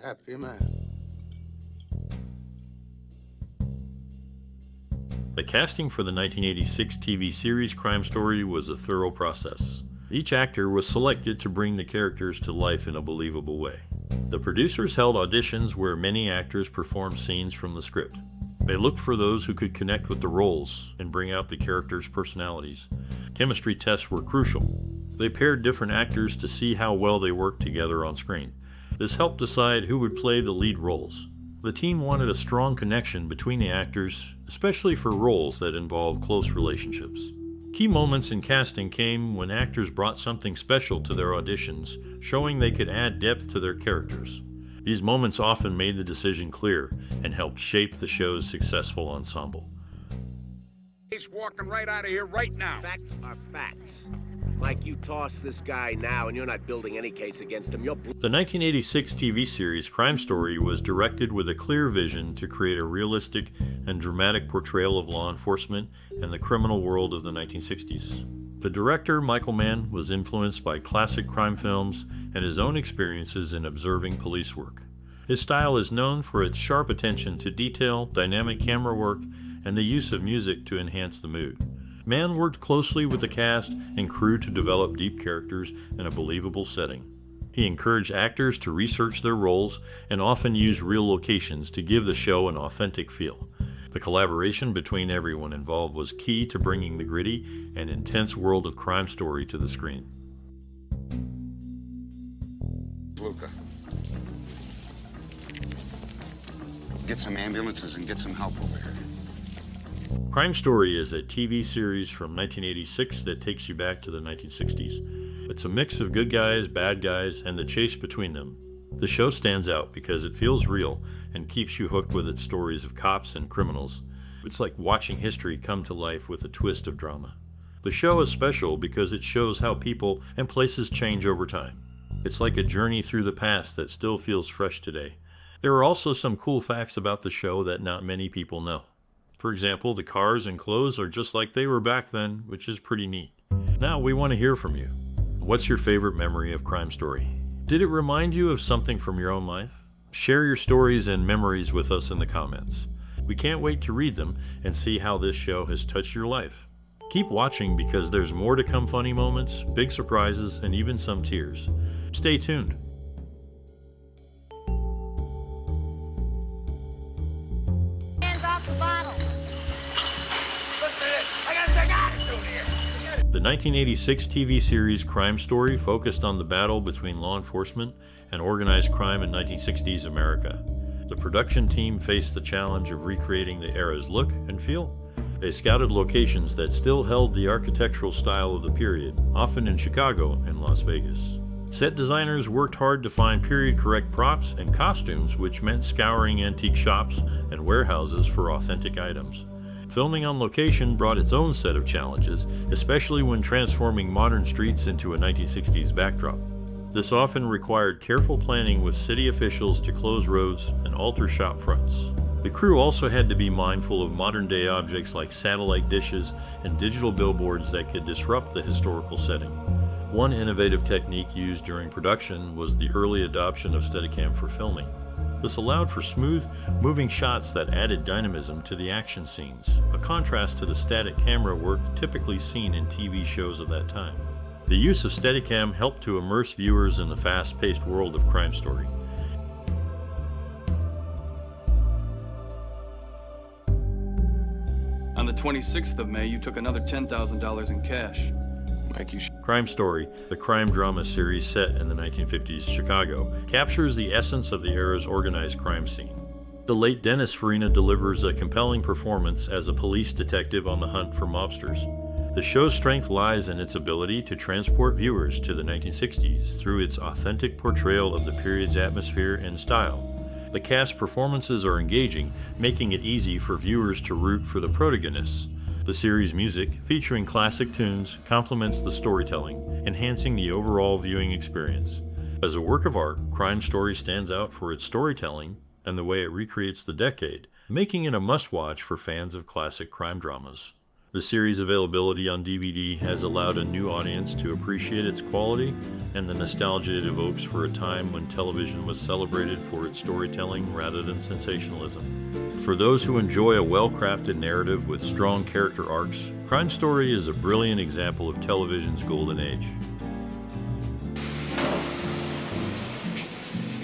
happy man. The casting for the 1986 TV series Crime Story was a thorough process. Each actor was selected to bring the characters to life in a believable way. The producers held auditions where many actors performed scenes from the script. They looked for those who could connect with the roles and bring out the characters' personalities. Chemistry tests were crucial. They paired different actors to see how well they worked together on screen. This helped decide who would play the lead roles. The team wanted a strong connection between the actors, especially for roles that involved close relationships. Key moments in casting came when actors brought something special to their auditions, showing they could add depth to their characters. These moments often made the decision clear and helped shape the show's successful ensemble. He's walking right out of here right now. Facts are facts. Like you toss this guy now and you're not building any case against him. The 1986 TV series Crime Story was directed with a clear vision to create a realistic and dramatic portrayal of law enforcement and the criminal world of the 1960s. The director, Michael Mann, was influenced by classic crime films and his own experiences in observing police work. His style is known for its sharp attention to detail, dynamic camera work, and the use of music to enhance the mood. Mann worked closely with the cast and crew to develop deep characters in a believable setting. He encouraged actors to research their roles and often used real locations to give the show an authentic feel. The collaboration between everyone involved was key to bringing the gritty and intense world of Crime Story to the screen. Luca. Get some ambulances and get some help over here. Crime Story is a TV series from 1986 that takes you back to the 1960s. It's a mix of good guys, bad guys, and the chase between them. The show stands out because it feels real and keeps you hooked with its stories of cops and criminals. It's like watching history come to life with a twist of drama. The show is special because it shows how people and places change over time. It's like a journey through the past that still feels fresh today. There are also some cool facts about the show that not many people know. For example, the cars and clothes are just like they were back then, which is pretty neat. Now we want to hear from you. What's your favorite memory of Crime Story? Did it remind you of something from your own life? Share your stories and memories with us in the comments. We can't wait to read them and see how this show has touched your life. Keep watching because there's more to come. Funny moments, big surprises, and even some tears. Stay tuned. Hands off the bottle. The 1986 TV series Crime Story focused on the battle between law enforcement and organized crime in 1960s America. The production team faced the challenge of recreating the era's look and feel. They scouted locations that still held the architectural style of the period, often in Chicago and Las Vegas. Set designers worked hard to find period-correct props and costumes, which meant scouring antique shops and warehouses for authentic items. Filming on location brought its own set of challenges, especially when transforming modern streets into a 1960s backdrop. This often required careful planning with city officials to close roads and alter shop fronts. The crew also had to be mindful of modern-day objects like satellite dishes and digital billboards that could disrupt the historical setting. One innovative technique used during production was the early adoption of Steadicam for filming. This allowed for smooth, moving shots that added dynamism to the action scenes, a contrast to the static camera work typically seen in TV shows of that time. The use of Steadicam helped to immerse viewers in the fast-paced world of Crime Story. On the 26th of May, you took another $10,000 in cash. Crime Story, the crime drama series set in the 1950s Chicago, captures the essence of the era's organized crime scene. The late Farina delivers a compelling performance as a police detective on the hunt for mobsters. The show's strength lies in its ability to transport viewers to the 1960s through its authentic portrayal of the period's atmosphere and style. The cast performances are engaging, making it easy for viewers to root for the protagonists. The series' music, featuring classic tunes, complements the storytelling, enhancing the overall viewing experience. As a work of art, Crime Story stands out for its storytelling and the way it recreates the decade, making it a must-watch for fans of classic crime dramas. The series' availability on DVD has allowed a new audience to appreciate its quality and the nostalgia it evokes for a time when television was celebrated for its storytelling rather than sensationalism. For those who enjoy a well-crafted narrative with strong character arcs, Crime Story is a brilliant example of television's golden age.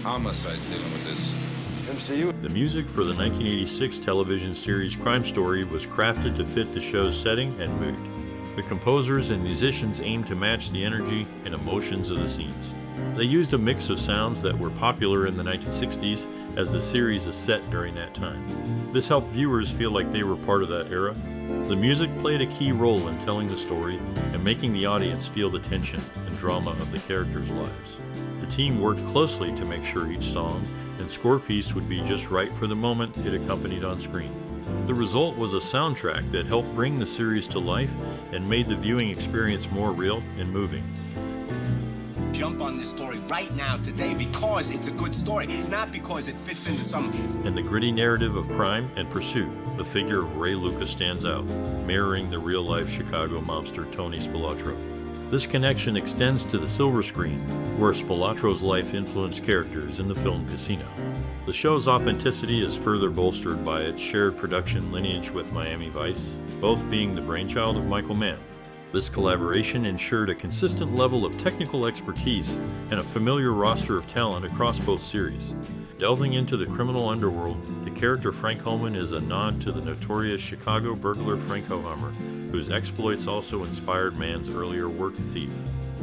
Homicide's dealing with this. The music for the 1986 television series Crime Story was crafted to fit the show's setting and mood. The composers and musicians aimed to match the energy and emotions of the scenes. They used a mix of sounds that were popular in the 1960s as the series is set during that time. This helped viewers feel like they were part of that era. The music played a key role in telling the story and making the audience feel the tension and drama of the characters' lives. The team worked closely to make sure each song and score piece would be just right for the moment it accompanied on screen. The result was a soundtrack that helped bring the series to life and made the viewing experience more real and moving. Jump on this story right now, today, because it's a good story, not because it fits into some... In the gritty narrative of crime and pursuit, the figure of Ray Luca stands out, mirroring the real-life Chicago mobster Tony Spilatro. This connection extends to the silver screen, where Spilatro's life influenced characters in the film Casino. The show's authenticity is further bolstered by its shared production lineage with Miami Vice, both being the brainchild of Michael Mann. This collaboration ensured a consistent level of technical expertise and a familiar roster of talent across both series. Delving into the criminal underworld, the character Frank Holman is a nod to the notorious Chicago burglar Franco Hummer, whose exploits also inspired Mann's earlier work Thief.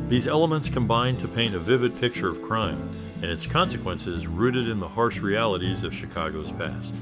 These elements combine to paint a vivid picture of crime and its consequences rooted in the harsh realities of Chicago's past.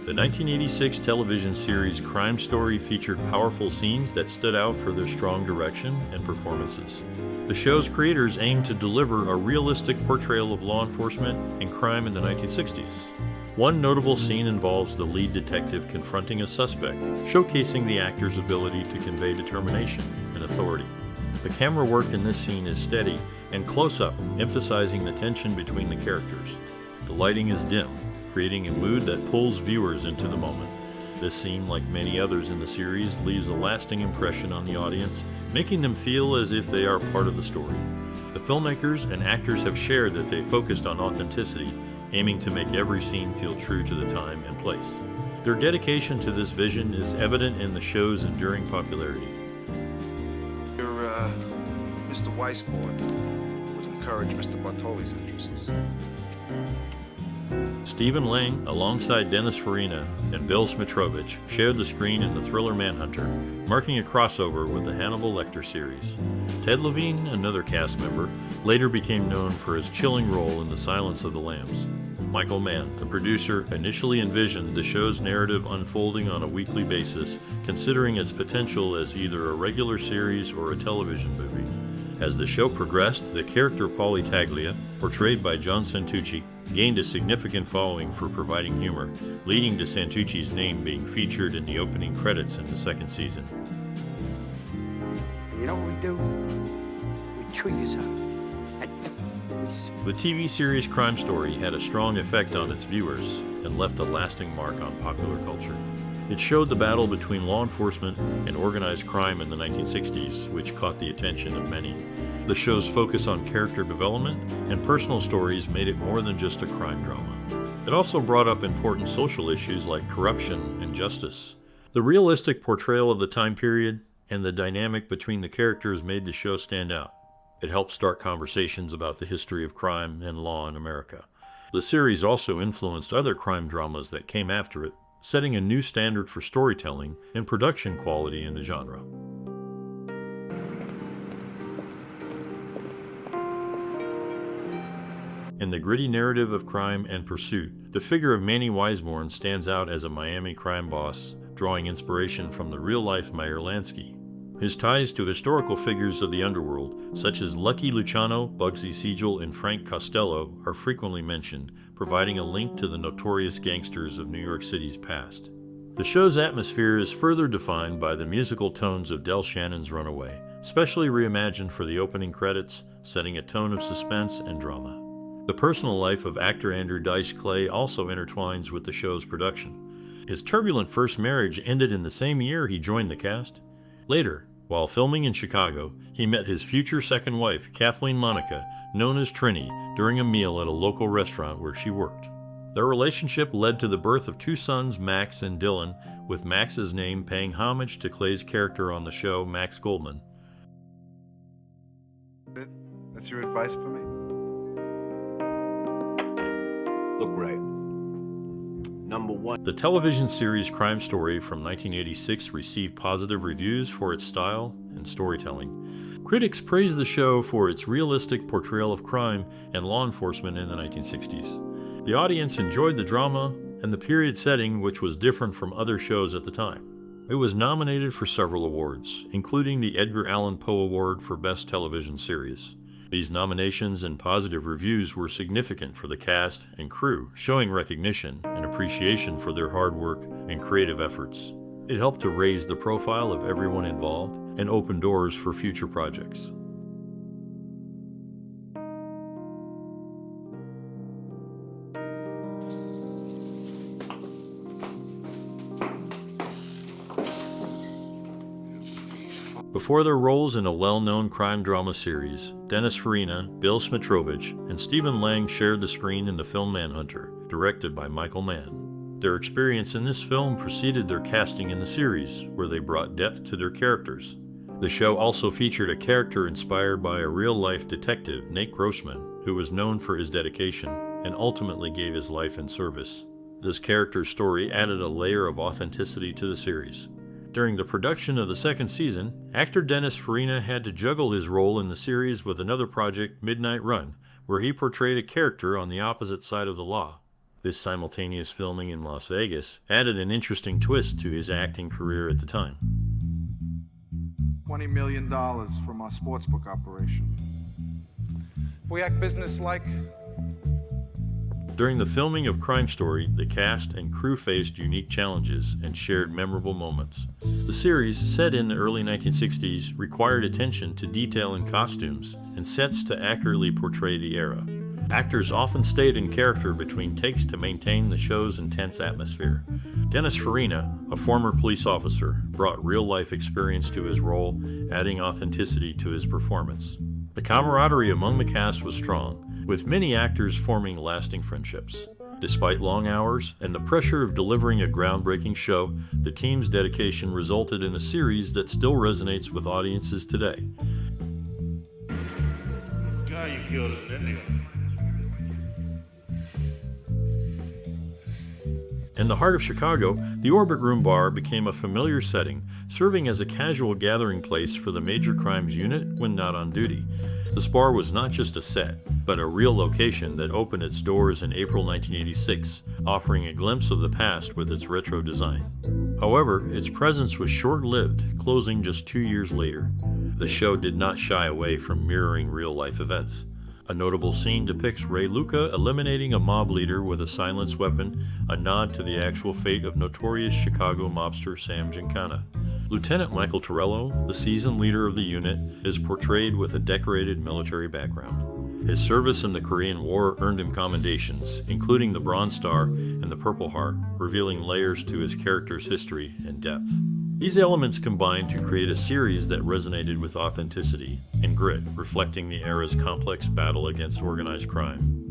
The 1986 television series Crime Story featured powerful scenes that stood out for their strong direction and performances. The show's creators aimed to deliver a realistic portrayal of law enforcement and crime in the 1960s. One notable scene involves the lead detective confronting a suspect, showcasing the actor's ability to convey determination and authority. The camera work in this scene is steady and close-up, emphasizing the tension between the characters. The lighting is dim, creating a mood that pulls viewers into the moment. This scene, like many others in the series, leaves a lasting impression on the audience, making them feel as if they are part of the story. The filmmakers and actors have shared that they focused on authenticity, aiming to make every scene feel true to the time and place. Their dedication to this vision is evident in the show's enduring popularity. You're, Mr. Weisbord would encourage Mr. Bartoli's interests. Stephen Lang, alongside Dennis Farina and Bill Smitrovich, shared the screen in the thriller Manhunter, marking a crossover with the Hannibal Lecter series. Ted Levine, another cast member, later became known for his chilling role in The Silence of the Lambs. Michael Mann, the producer, initially envisioned the show's narrative unfolding on a weekly basis, considering its potential as either a regular series or a television movie. As the show progressed, the character Pauli Taglia, portrayed by John Santucci, gained a significant following for providing humor, leading to Santucci's name being featured in the opening credits in the second season. You know what we do? We treat you up. The TV series Crime Story had a strong effect on its viewers and left a lasting mark on popular culture. It showed the battle between law enforcement and organized crime in the 1960s, which caught the attention of many. The show's focus on character development and personal stories made it more than just a crime drama. It also brought up important social issues like corruption and justice. The realistic portrayal of the time period and the dynamic between the characters made the show stand out. It helped start conversations about the history of crime and law in America. The series also influenced other crime dramas that came after it, setting a new standard for storytelling and production quality in the genre. In the gritty narrative of crime and pursuit, the figure of Manny Weisbord stands out as a Miami crime boss, drawing inspiration from the real-life Meyer Lansky. His ties to historical figures of the underworld, such as Lucky Luciano, Bugsy Siegel, and Frank Costello, are frequently mentioned, providing a link to the notorious gangsters of New York City's past. The show's atmosphere is further defined by the musical tones of Del Shannon's Runaway, specially reimagined for the opening credits, setting a tone of suspense and drama. The personal life of actor Andrew Dice Clay also intertwines with the show's production. His turbulent first marriage ended in the same year he joined the cast. Later, while filming in Chicago, he met his future second wife, Kathleen Monica, known as Trini, during a meal at a local restaurant where she worked. Their relationship led to the birth of two sons, Max and Dylan, with Max's name paying homage to Clay's character on the show, Max Goldman. That's your advice for me? Look, Ray. Number one. The television series Crime Story from 1986 received positive reviews for its style and storytelling. Critics praised the show for its realistic portrayal of crime and law enforcement in the 1960s. The audience enjoyed the drama and the period setting, which was different from other shows at the time. It was nominated for several awards, including the Edgar Allan Poe Award for Best Television Series. These nominations and positive reviews were significant for the cast and crew, showing recognition and appreciation for their hard work and creative efforts. It helped to raise the profile of everyone involved and open doors for future projects. Before their roles in a well-known crime drama series, Dennis Farina, Bill Smitrovich, and Stephen Lang shared the screen in the film Manhunter, directed by Michael Mann. Their experience in this film preceded their casting in the series, where they brought depth to their characters. The show also featured a character inspired by a real-life detective, Nate Grossman, who was known for his dedication and ultimately gave his life in service. This character's story added a layer of authenticity to the series. During the production of the second season, actor Dennis Farina had to juggle his role in the series with another project, Midnight Run, where he portrayed a character on the opposite side of the law. This simultaneous filming in Las Vegas added an interesting twist to his acting career at the time. $20 million from our sportsbook operation. If we act businesslike. During the filming of Crime Story, the cast and crew faced unique challenges and shared memorable moments. The series, set in the early 1960s, required attention to detail in costumes and sets to accurately portray the era. Actors often stayed in character between takes to maintain the show's intense atmosphere. Dennis Farina, a former police officer, brought real-life experience to his role, adding authenticity to his performance. The camaraderie among the cast was strong, with many actors forming lasting friendships. Despite long hours and the pressure of delivering a groundbreaking show, the team's dedication resulted in a series that still resonates with audiences today. Guy you killed is an Indian. In the heart of Chicago, the Orbit Room Bar became a familiar setting, serving as a casual gathering place for the Major Crimes Unit when not on duty. This bar was not just a set, but a real location that opened its doors in April 1986, offering a glimpse of the past with its retro design. However, its presence was short-lived, closing just 2 years later. The show did not shy away from mirroring real-life events. A notable scene depicts Ray Luca eliminating a mob leader with a silenced weapon, a nod to the actual fate of notorious Chicago mobster Sam Giancana. Lieutenant Michael Torello, the seasoned leader of the unit, is portrayed with a decorated military background. His service in the Korean War earned him commendations, including the Bronze Star and the Purple Heart, revealing layers to his character's history and depth. These elements combined to create a series that resonated with authenticity and grit, reflecting the era's complex battle against organized crime.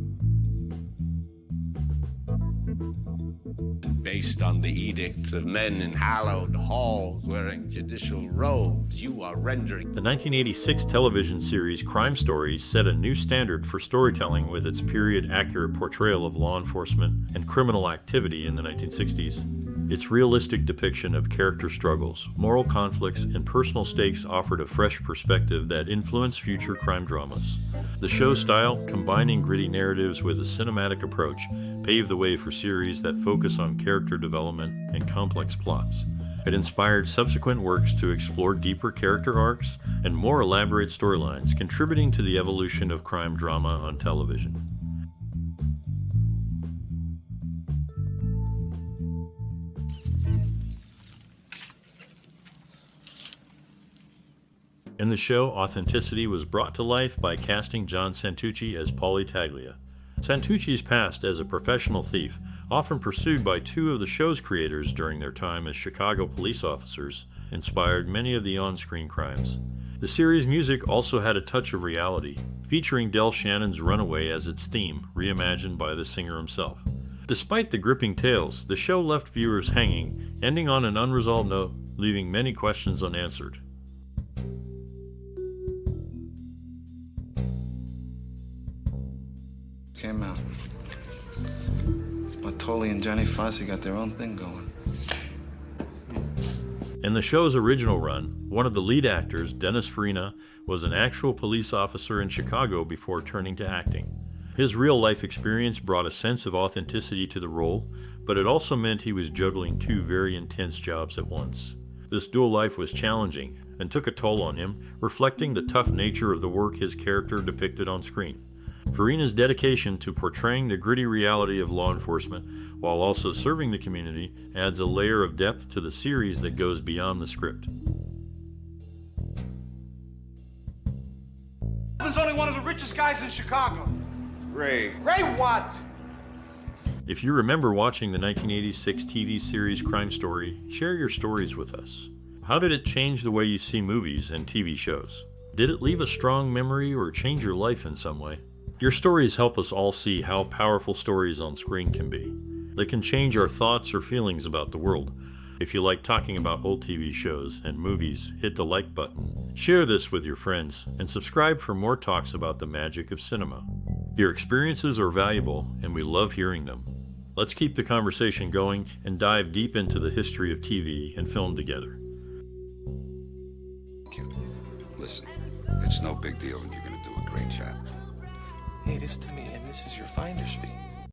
Based on the edicts of men in hallowed halls wearing judicial robes, you are rendering... The 1986 television series Crime Story set a new standard for storytelling with its period-accurate portrayal of law enforcement and criminal activity in the 1960s. Its realistic depiction of character struggles, moral conflicts, and personal stakes offered a fresh perspective that influenced future crime dramas. The show's style, combining gritty narratives with a cinematic approach, paved the way for series that focus on character development and complex plots. It inspired subsequent works to explore deeper character arcs and more elaborate storylines, contributing to the evolution of crime drama on television. In the show, authenticity was brought to life by casting John Santucci as Pauli Taglia. Santucci's past as a professional thief, often pursued by two of the show's creators during their time as Chicago police officers, inspired many of the on-screen crimes. The series' music also had a touch of reality, featuring Del Shannon's Runaway as its theme, reimagined by the singer himself. Despite the gripping tales, the show left viewers hanging, ending on an unresolved note, leaving many questions unanswered. Came out. Bartoli and Johnny Fosse got their own thing going. In the show's original run, one of the lead actors, Dennis Farina, was an actual police officer in Chicago before turning to acting. His real-life experience brought a sense of authenticity to the role, but it also meant he was juggling two very intense jobs at once. This dual life was challenging and took a toll on him, reflecting the tough nature of the work his character depicted on screen. Farina's dedication to portraying the gritty reality of law enforcement while also serving the community adds a layer of depth to the series that goes beyond the script. He's only one of the richest guys in Chicago. Ray. Ray what? If you remember watching the 1986 TV series Crime Story, share your stories with us. How did it change the way you see movies and TV shows? Did it leave a strong memory or change your life in some way? Your stories help us all see how powerful stories on screen can be. They can change our thoughts or feelings about the world. If you like talking about old TV shows and movies, hit the like button. Share this with your friends and subscribe for more talks about the magic of cinema. Your experiences are valuable and we love hearing them. Let's keep the conversation going and dive deep into the history of TV and film together. Listen, it's no big deal and you're going to do a great job. Hey, this to me, and this is your finder's fee.